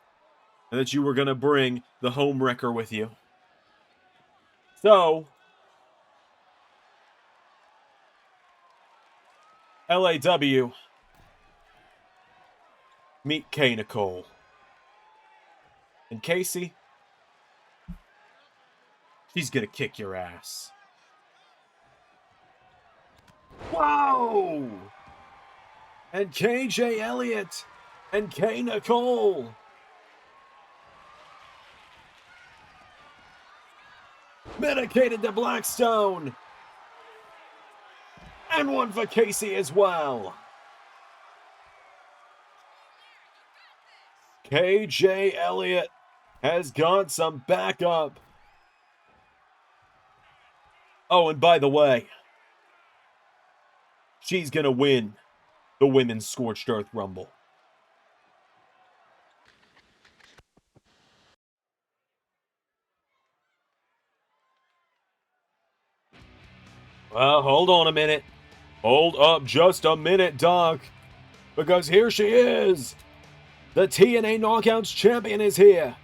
S1: and that you were going to bring the home wrecker with you. So, LAW, meet Kay Nicole. And Casey, she's gonna kick your ass. Whoa! And Cay J Elliott and Kay Nicole. Medicated to Blackstone. And one for Casey as well. Cay J Elliott has got some backup. Oh, and by the way, she's gonna win the Women's Scorched Earth Rumble. Well, hold on a minute. Hold up just a minute, Doc. Because here she is. The TNA Knockouts champion is here.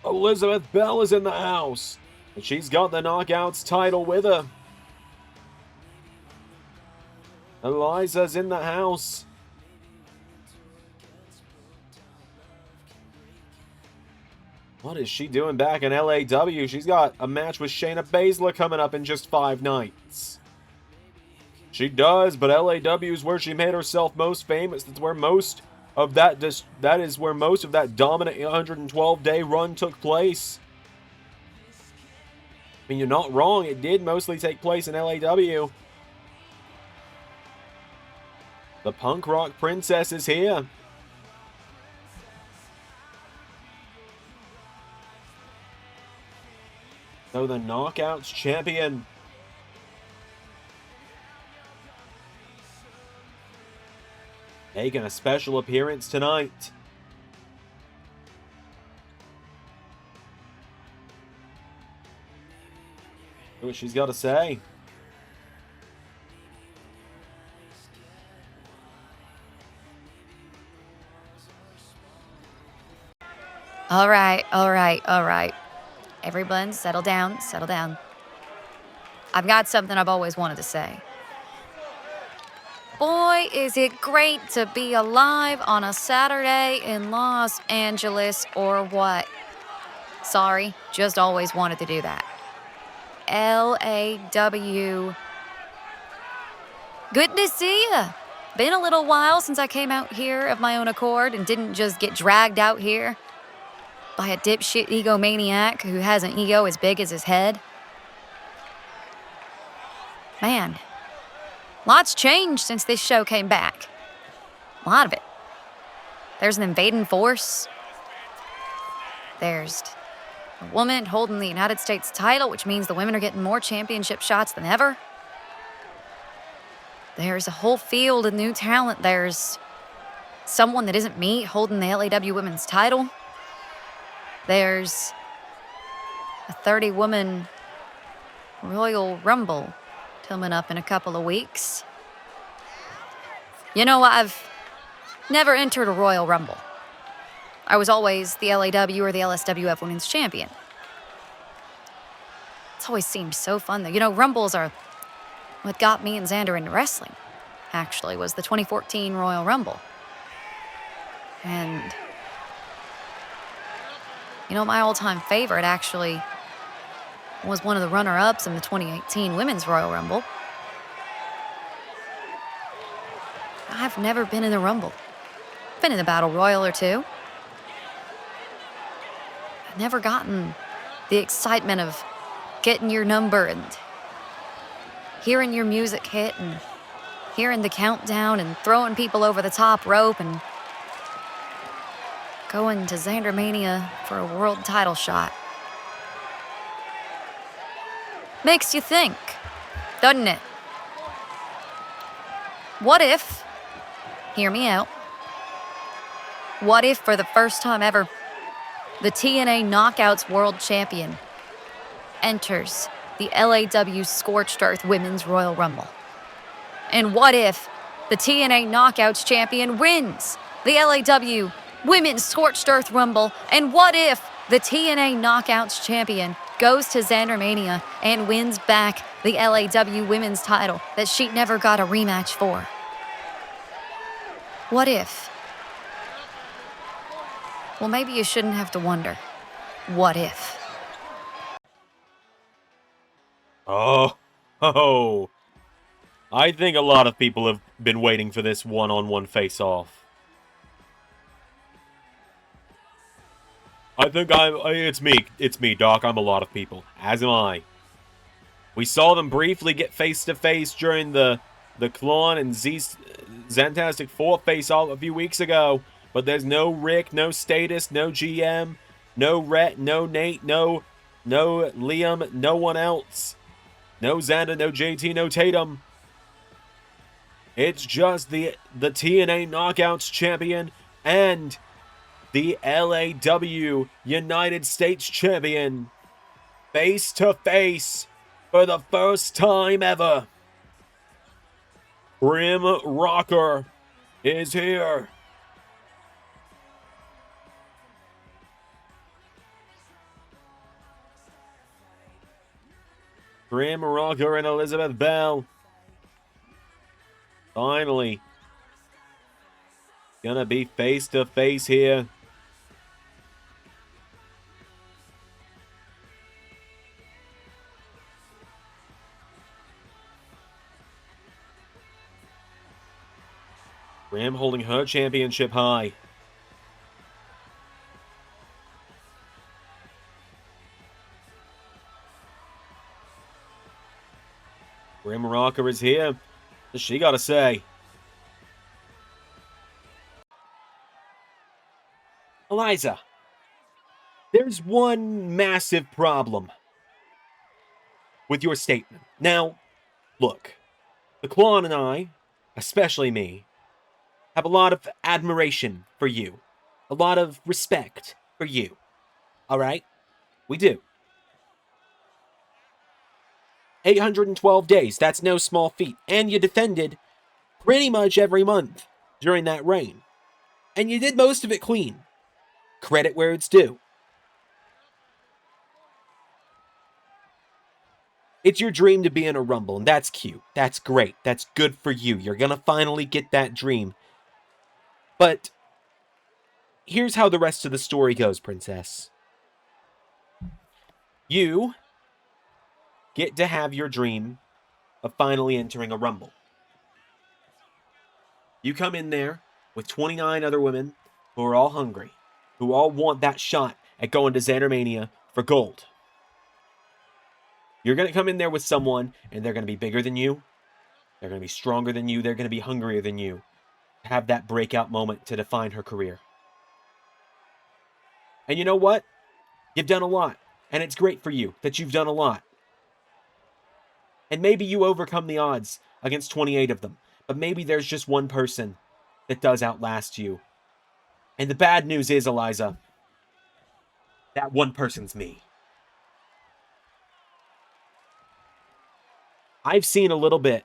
S1: Elizabeth Belle is in the house. And she's got the Knockouts title with her. Eliza's in the house. What is she doing back in LAW? She's got a match with Shayna Baszler coming up in just 5 nights. She does, but LAW is where she made herself most famous. That's where most of that is where most of that dominant 112-day run took place. I mean, you're not wrong. It did mostly take place in LAW. The Punk Rock Princess is here. So the Knockouts champion making a special appearance tonight. See what she's got to say.
S2: All right. Everyone, settle down, settle down. I've got something I've always wanted to say. Boy, is it great to be alive on a Saturday in Los Angeles or what? Sorry, just always wanted to do that. LAW. Good to see ya. Been a little while since I came out here of my own accord and didn't just get dragged out here by a dipshit egomaniac who has an ego as big as his head. Man, lots changed since this show came back. A lot of it. There's an invading force. There's a woman holding the United States title, which means the women are getting more championship shots than ever. There's a whole field of new talent. There's someone that isn't me holding the LAW women's title. There's a 30-woman Royal Rumble coming up in a couple of weeks. You know, I've never entered a Royal Rumble. I was always the LAW or the LSWF Women's Champion. It's always seemed so fun, though. You know, Rumbles are what got me and Xander into wrestling, actually, was the 2014 Royal Rumble. And you know, my all-time favorite, actually, was one of the runner-ups in the 2018 Women's Royal Rumble. I've never been in a Rumble. Been in a Battle Royal or two. I've never gotten the excitement of getting your number and hearing your music hit and hearing the countdown and throwing people over the top rope and going to Xander Mania for a world title shot. Makes you think, doesn't it? What if, hear me out, what if for the first time ever, the TNA Knockouts World Champion enters the LAW Scorched Earth Women's Royal Rumble? And what if the TNA Knockouts Champion wins the LAW Women's Scorched Earth Rumble, and what if the TNA Knockouts champion goes to Xandermania and wins back the LAW women's title that she never got a rematch for? What if? Well, maybe you shouldn't have to wonder. What if?
S1: Oh, I think a lot of people have been waiting for this one-on-one face-off. I think it's me, Doc. I'm a lot of people, as am I. We saw them briefly get face-to-face during the Klon and Zantastic 4 face-off a few weeks ago, but there's no Rick, no Status, no GM, no Rhett, no Nate, no Liam, no one else. No Xander, no JT, no Tatum. It's just the TNA Knockouts champion and the LAW United States champion face to face for the first time ever. Grim Rocker is here. Grim Rocker and Elizabeth Belle. Finally. Gonna be face to face here. Grim holding her championship high. Grim Rocker is here. What's she got to say? Eliza, there's one massive problem with your statement. Now, look, the Klon and I, especially me, have a lot of admiration for you. A lot of respect for you. Alright? We do. 812 days, that's no small feat. And you defended pretty much every month during that reign. And you did most of it clean. Credit where it's due. It's your dream to be in a Rumble, and that's cute. That's great. That's good for you. You're gonna finally get that dream. But here's how the rest of the story goes, Princess. You get to have your dream of finally entering a Rumble. You come in there with 29 other women who are all hungry, who all want that shot at going to Xandermania for gold. You're going to come in there with someone, and they're going to be bigger than you. They're going to be stronger than you. They're going to be hungrier than you. Have that breakout moment to define her career. And you know what? You've done a lot. And it's great for you that you've done a lot. And maybe you overcome the odds against 28 of them. But maybe there's just one person that does outlast you. And the bad news is, Eliza, that one person's me. I've seen a little bit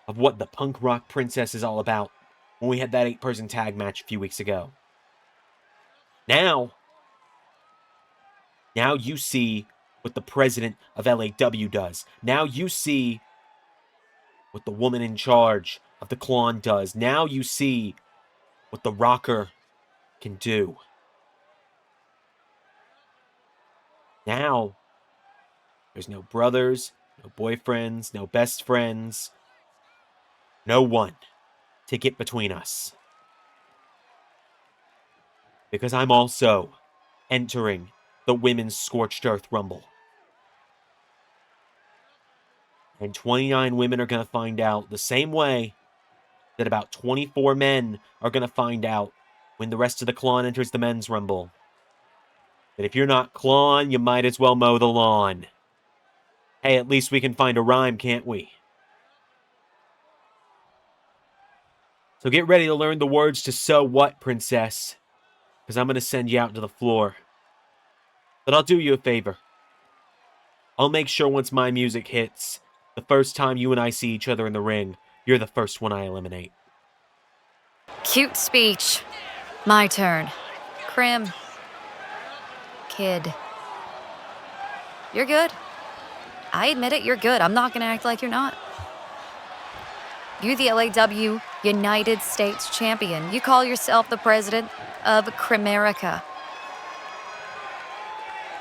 S1: of what the Punk Rock Princess is all about when we had that 8-person tag match a few weeks ago. Now you see what the president of LAW does. Now you see what the woman in charge of the Klon does. Now you see what the Rocker can do. Now, there's no brothers, no boyfriends, no best friends, no one to get between us. Because I'm also entering the Women's Scorched Earth Rumble. And 29 women are going to find out the same way that about 24 men are going to find out when the rest of the Klon enters the Men's Rumble. That if you're not Klon, you might as well mow the lawn. Hey, at least we can find a rhyme, can't we? So get ready to learn the words to So What, Princess. Because I'm going to send you out to the floor. But I'll do you a favor. I'll make sure once my music hits, the first time you and I see each other in the ring, you're the first one I eliminate.
S2: Cute speech. My turn. Crim. Kid. You're good. I admit it, you're good. I'm not gonna act like you're not. You're the LAW United States champion. You call yourself the president of Crimerica.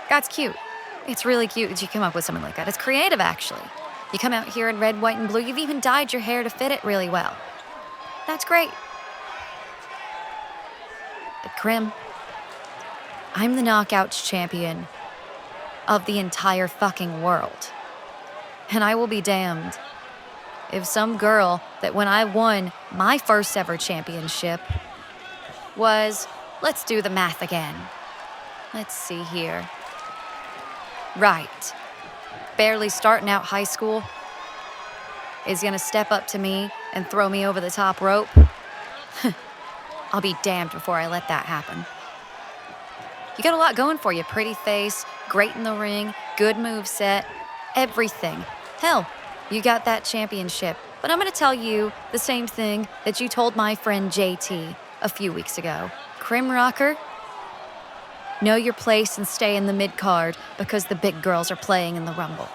S2: That's cute. It's really cute that you come up with something like that. It's creative, actually. You come out here in red, white, and blue. You've even dyed your hair to fit it really well. That's great. But Crim, I'm the Knockouts champion of the entire fucking world. And I will be damned if some girl that when I won my first ever championship was, let's do the math again. Let's see here. Right. Barely starting out high school is gonna step up to me and throw me over the top rope. I'll be damned before I let that happen. You got a lot going for you. Pretty face, great in the ring, good moveset, everything. Hell, you got that championship. But I'm gonna tell you the same thing that you told my friend JT a few weeks ago. Crim Rocker, know your place and stay in the mid-card because the big girls are playing in the Rumble.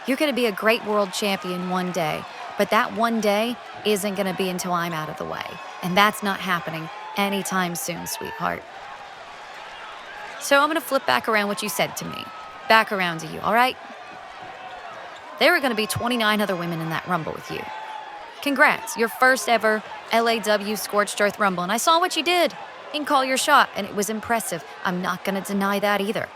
S2: You're gonna be a great world champion one day, but that one day isn't gonna be until I'm out of the way. And that's not happening anytime soon, sweetheart. So I'm gonna flip back around what you said to me. Back around to you, all right? There are gonna be 29 other women in that Rumble with you. Congrats, your first ever LAW Scorched Earth Rumble. And I saw what you did. You can call your shot, and it was impressive. I'm not gonna deny that either.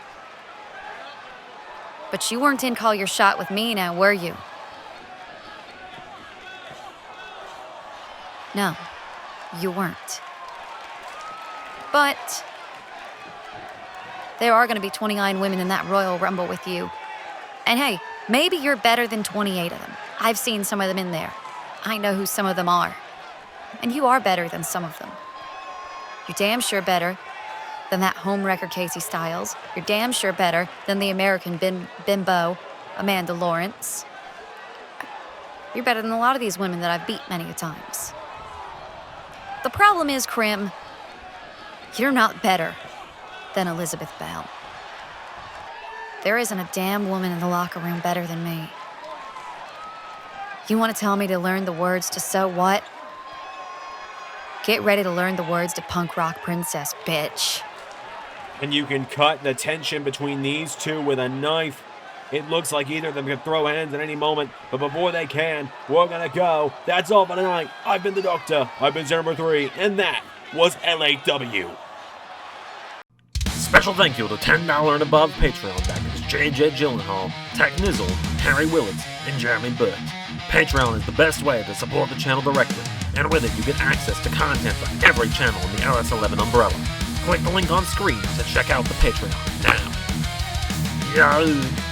S2: But you weren't in Call Your Shot with me now, were you? No, you weren't. But there are gonna be 29 women in that Royal Rumble with you. And hey, maybe you're better than 28 of them. I've seen some of them in there. I know who some of them are. And you are better than some of them. You're damn sure better than that homewrecker Casey Styles. You're damn sure better than the American bimbo, Amanda Lawrence. You're better than a lot of these women that I've beat many a times. The problem is, Crim, you're not better than Elizabeth Belle. There isn't a damn woman in the locker room better than me. You want to tell me to learn the words to So What? Get ready to learn the words to Punk Rock Princess, bitch.
S1: And you can cut the tension between these two with a knife. It looks like either of them can throw hands at any moment, but before they can, we're gonna go. That's all for tonight. I've been the Doctor. I've been Number 3, and that was LAW. Special thank you to $10 and above Patreon backers Cay J Gyllenhaal, Tech Nizzle, Harry Willetts, and Jeremy Burt. Patreon is the best way to support the channel directly, and with it you get access to content for every channel in the LS11 umbrella. Click the link on screen to check out the Patreon now. Yo!